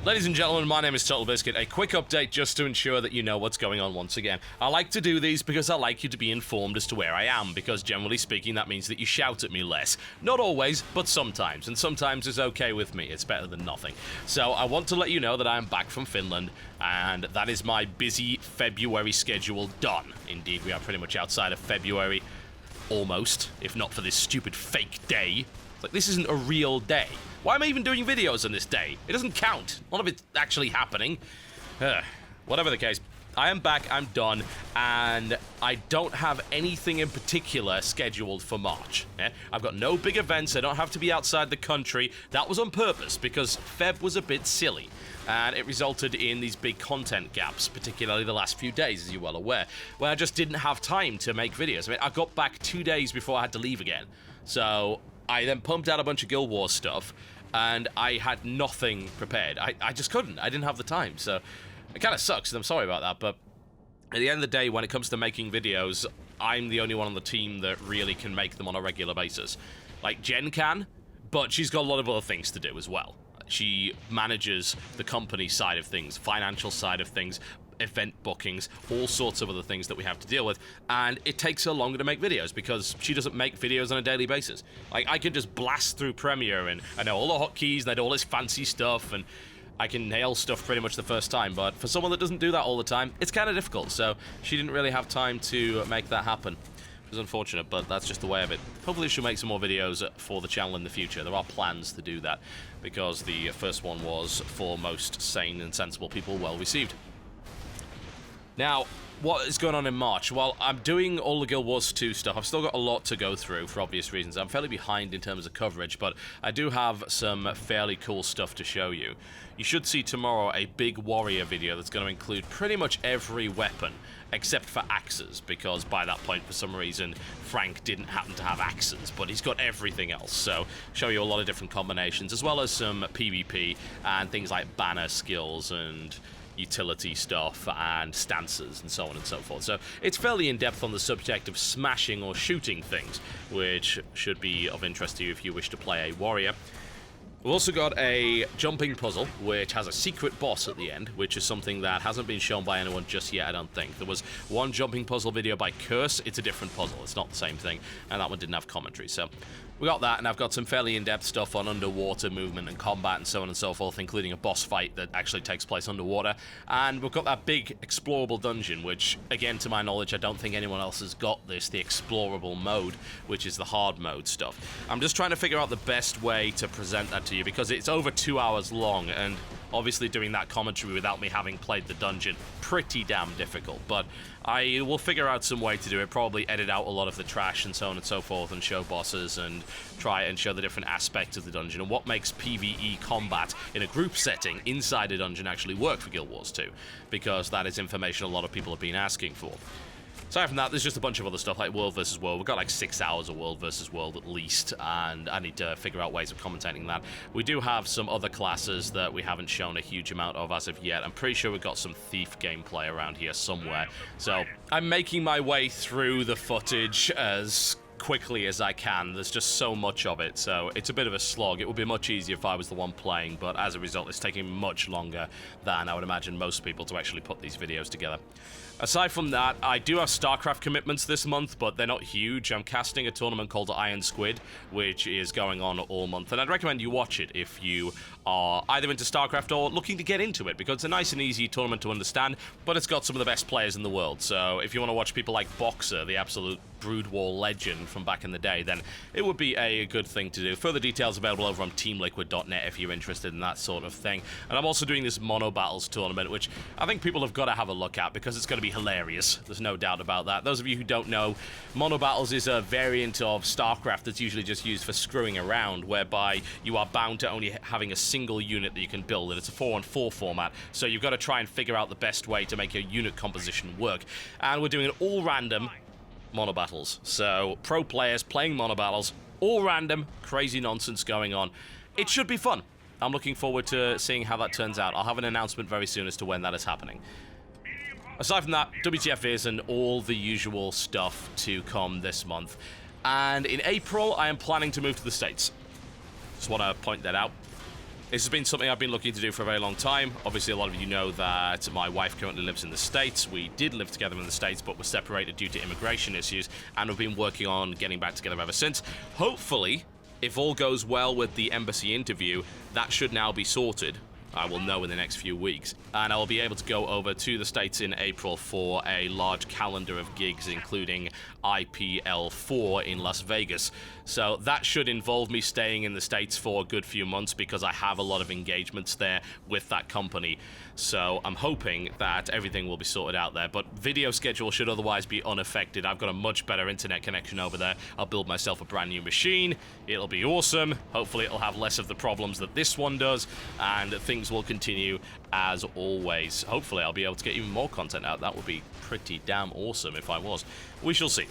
Ladies and gentlemen, my name is TotalBiscuit. A quick update just to ensure that you know what's going on once again. I like to do these because I like you to be informed as to where I am, because generally speaking that means that you shout at me less. Not always, but sometimes, and sometimes is okay with me. It's better than nothing. So I want to let you know that I am back from Finland, and that is my busy February schedule done. Indeed, we are pretty much outside of February, almost, if not for this stupid fake day. It's like, this isn't a real day. Why am I even doing videos on this day? It doesn't count. None of it's actually happening. Whatever the case, I am back, I'm done, and I don't have anything in particular scheduled for March. I've got no big events, I don't have to be outside the country. That was on purpose, because Feb was a bit silly, and it resulted in these big content gaps, particularly the last few days, as you're well aware, where I just didn't have time to make videos. I mean, I got back 2 days before I had to leave again, so I then pumped out a bunch of Guild Wars stuff, and I had nothing prepared. I just couldn't. I didn't have the time, so it kind of sucks, and I'm sorry about that, but at the end of the day, when it comes to making videos, I'm the only one on the team that really can make them on a regular basis. Like, Jen can, but she's got a lot of other things to do as well. She manages the company side of things, financial side of things, event bookings, all sorts of other things that we have to deal with, and it takes her longer to make videos because she doesn't make videos on a daily basis. Like, I can just blast through Premiere, and I know all the hotkeys, and I know all this fancy stuff, and I can nail stuff pretty much the first time, but for someone that doesn't do that all the time, it's kind of difficult, so she didn't really have time to make that happen. It was unfortunate, but that's just the way of it. Hopefully she'll make some more videos for the channel in the future. There are plans to do that, because the first one was, for most sane and sensible people, well received. Now, what is going on in March? Well, I'm doing all the Guild Wars 2 stuff. I've still got a lot to go through for obvious reasons. I'm fairly behind in terms of coverage, but I do have some fairly cool stuff to show you. You should see tomorrow a big warrior video that's going to include pretty much every weapon, except for axes, because by that point, for some reason, Frank didn't happen to have axes, but he's got everything else. So, show you a lot of different combinations, as well as some PvP and things like banner skills and utility stuff and stances and so on and so forth. So it's fairly in-depth on the subject of smashing or shooting things, which should be of interest to you if you wish to play a warrior. We've also got a jumping puzzle, which has a secret boss at the end, which is something that hasn't been shown by anyone just yet, I don't think. There was one jumping puzzle video by Curse. It's a different puzzle. It's not the same thing, and that one didn't have commentary. So we got that, and I've got some fairly in-depth stuff on underwater movement and combat and so on and so forth, including a boss fight that actually takes place underwater. And we've got that big explorable dungeon, which, again, to my knowledge, I don't think anyone else has got this, the explorable mode, which is the hard mode stuff. I'm just trying to figure out the best way to present that to you, because it's over 2 hours long, and obviously doing that commentary without me having played the dungeon, pretty damn difficult, but I will figure out some way to do it, probably edit out a lot of the trash and so on and so forth, and show bosses and try and show the different aspects of the dungeon and what makes PvE combat in a group setting inside a dungeon actually work for Guild Wars 2, because that is information a lot of people have been asking for. Aside from that, there's just a bunch of other stuff like World vs. World. We've got like 6 hours of World vs. World at least, and I need to figure out ways of commentating that. We do have some other classes that we haven't shown a huge amount of as of yet. I'm pretty sure we've got some Thief gameplay around here somewhere. So I'm making my way through the footage as quickly as I can. There's just so much of it, so it's a bit of a slog. It would be much easier if I was the one playing, but as a result, it's taking much longer than I would imagine most people to actually put these videos together. Aside from that, I do have StarCraft commitments this month, but they're not huge. I'm casting a tournament called Iron Squid, which is going on all month, and I'd recommend you watch it if you are either into StarCraft or looking to get into it, because it's a nice and easy tournament to understand, but it's got some of the best players in the world. So if you want to watch people like Boxer, the absolute Brood War legend from back in the day, then it would be a good thing to do. Further details available over on teamliquid.net if you're interested in that sort of thing. And I'm also doing this Mono Battles tournament, which I think people have got to have a look at, because it's going to be hilarious. There's no doubt about that. Those of you who don't know, Mono Battles is a variant of StarCraft that's usually just used for screwing around, whereby you are bound to only having a single unit that you can build, and it's a 4-on-4 format, so you've got to try and figure out the best way to make your unit composition work. And we're doing it all random Mono Battles. So pro players playing Mono Battles, all random, crazy nonsense going on. It should be fun. I'm looking forward to seeing how that turns out. I'll have an announcement very soon as to when that is happening. Aside from that, WTF is and all the usual stuff to come this month. And in April, I am planning to move to the States. Just want to point that out. This has been something I've been looking to do for a very long time. Obviously, a lot of you know that my wife currently lives in the States. We did live together in the States, but were separated due to immigration issues, and we've been working on getting back together ever since. Hopefully, if all goes well with the embassy interview, that should now be sorted. I will know in the next few weeks, and I will be able to go over to the States in April for a large calendar of gigs, including IPL4 in Las Vegas. So that should involve me staying in the States for a good few months because I have a lot of engagements there with that company. So I'm hoping that everything will be sorted out there, but video schedule should otherwise be unaffected. I've got a much better internet connection over there. I'll build myself a brand new machine. It'll be awesome. Hopefully it'll have less of the problems that this one does, and things will continue as always. Hopefully I'll be able to get even more content out. That would be pretty damn awesome if I was. We shall see.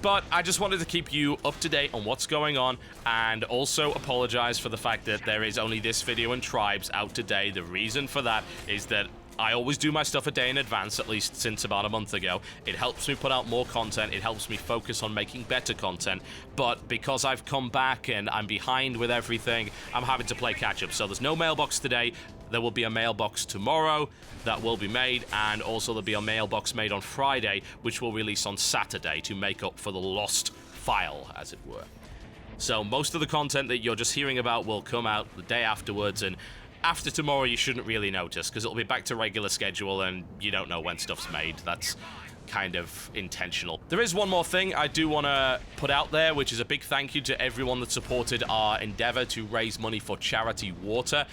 But I just wanted to keep you up to date on what's going on, and also apologize for the fact that there is only this video and Tribes out today. The reason for that is that I always do my stuff a day in advance, at least since about a month ago. It helps me put out more content, it helps me focus on making better content, but because I've come back and I'm behind with everything, I'm having to play catch-up. So there's no mailbox today. There will be a mailbox tomorrow that will be made, and also there'll be a mailbox made on Friday, which will release on Saturday to make up for the lost file, as it were. So most of the content that you're just hearing about will come out the day afterwards, and after tomorrow you shouldn't really notice, because it'll be back to regular schedule, and you don't know when stuff's made. That's kind of intentional. There is one more thing I do want to put out there, which is a big thank you to everyone that supported our endeavor to raise money for charity water.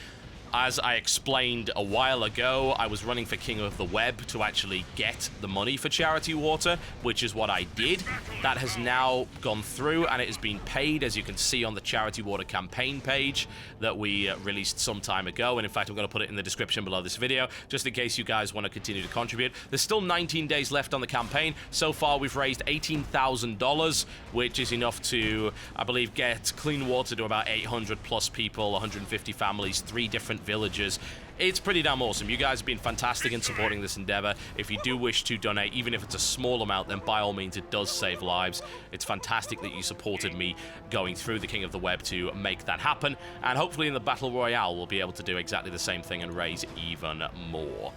As I explained a while ago, I was running for King of the Web to actually get the money for charity water, which is what I did. That has now gone through, and it has been paid, as you can see on the charity water campaign page that we released some time ago. And in fact, I'm going to put it in the description below this video, just in case you guys want to continue to contribute. There's still 19 days left on the campaign. So far, we've raised $18,000, which is enough to, I believe, get clean water to about 800 plus people, 150 families, 3 different villages. It's pretty damn awesome. You guys have been fantastic in supporting this endeavor. If you do wish to donate, even if it's a small amount, then by all means it does save lives. It's fantastic that you supported me going through the King of the Web to make that happen, and hopefully in the Battle Royale we'll be able to do exactly the same thing and raise even more.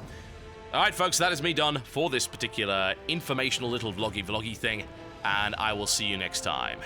Alright folks, that is me done for this particular informational little vloggy thing, and I will see you next time.